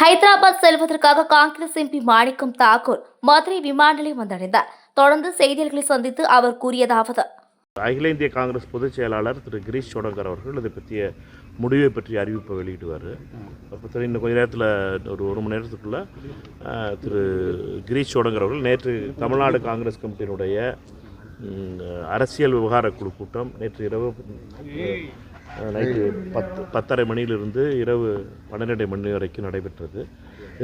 ஹைதராபாத் செல்வதற்காக காங்கிரஸ் எம்பி மாணிக்கம் தாக்கூர் மதுரை விமான நிலையம் வந்தடைந்தார். தொடர்ந்து செய்தியாளர்களை சந்தித்து அவர் கூறியதாவது: அகில இந்திய காங்கிரஸ் பொதுச் செயலாளர் திரு கிரீஷ் சோடங்கர் அவர்கள் இதை பற்றிய முடிவை பற்றிய அறிவிப்பை வெளியிடுவார். அப்போ இன்னும் கொஞ்சம் நேரத்தில் ஒரு மணி நேரத்துக்குள்ளே திரு கிரீஷ் சோடங்கர் அவர்கள் நேற்று தமிழ்நாடு காங்கிரஸ் கமிட்டியினுடைய அரசியல் விவகார குழு கூட்டம் நேற்று இரவு நைட்டு 10:30 மணியிலிருந்து இரவு 12 மணி வரைக்கும் நடைபெற்றது.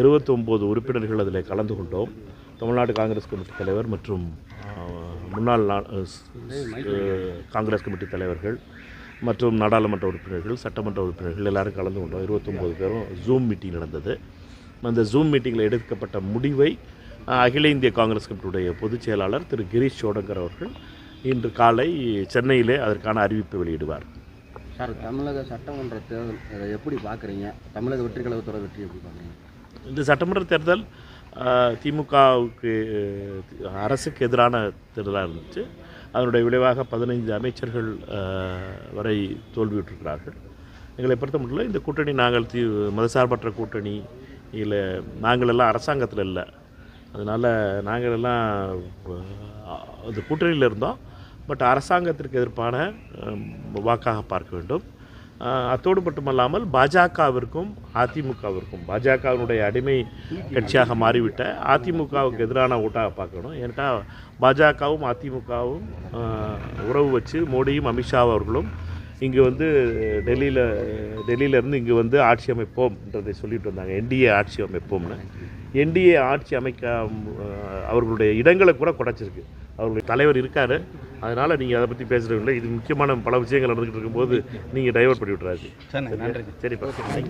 29 உறுப்பினர்கள் அதில் கலந்து கொண்டோம். தமிழ்நாடு காங்கிரஸ் கமிட்டி தலைவர் மற்றும் முன்னாள் காங்கிரஸ் கமிட்டி தலைவர்கள் மற்றும் நாடாளுமன்ற உறுப்பினர்கள், சட்டமன்ற உறுப்பினர்கள் எல்லாரும் கலந்து கொண்டோம். 29 பேரும் ஜூம் மீட்டிங் நடந்தது. அந்த ஜூம் மீட்டிங்கில் எடுக்கப்பட்ட முடிவை அகில இந்திய காங்கிரஸ் கமிட்டியுடைய பொதுச் செயலாளர் திரு கிரீஷ் சோடங்கர் அவர்கள் இன்று காலை சென்னையிலே அதற்கான அறிவிப்பை வெளியிடுவார். சார், தமிழக சட்டமன்ற தேர்தல் அதை எப்படி பார்க்குறீங்க? தமிழக வெற்றி கழகத்தோட வெற்றி எப்படி பார்க்குறீங்க? இந்த சட்டமன்ற தேர்தல் திமுகவுக்கு அரசுக்கு எதிரான தேர்தலாக இருந்துச்சு. அதனுடைய விளைவாக 15 அமைச்சர்கள் வரை தோல்வியுற்றிருக்கிறார்கள். எங்களை பொறுத்த மட்டும் இந்த கூட்டணி நாங்கள் மதசார்பற்ற கூட்டணி இல்லை, நாங்களெல்லாம் அரசாங்கத்தில் இல்லை. அதனால் நாங்களெல்லாம் இந்த கூட்டணியில் இருந்தோம். பட் அரசாங்கத்திற்கு எதிர்ப்பான வாக்காக பார்க்க வேண்டும். அத்தோடு மட்டுமல்லாமல் பாஜகவிற்கும் அதிமுகவிற்கும், பாஜகவினுடைய அடிமை கட்சியாக மாறிவிட்ட அதிமுகவுக்கு எதிரான ஓட்டாக பார்க்கணும். ஏன்னா பாஜகவும் அதிமுகவும் உறவு வச்சு மோடியும் அமித்ஷா அவர்களும் இங்கே டெல்லியிலேருந்து இங்கே ஆட்சி அமைப்போம்ன்றதை சொல்லிட்டு வந்தாங்க. என்டிஏ ஆட்சி அமைப்போம்னு. என்டிஏ ஆட்சி அமைக்க அவர்களுடைய இடங்களை கூட குறைச்சிருக்கு. அவர்களுடைய தலைவர் இருக்கார். அதனால் நீங்கள் அதை பற்றி பேசுகிறீங்களே, இது முக்கியமான பல விஷயங்கள் நடந்துகிட்டு இருக்கும்போது நீங்கள் டைவர்ட் பண்ணி விட்றாரு. சரிப்பா. சரிப்பா.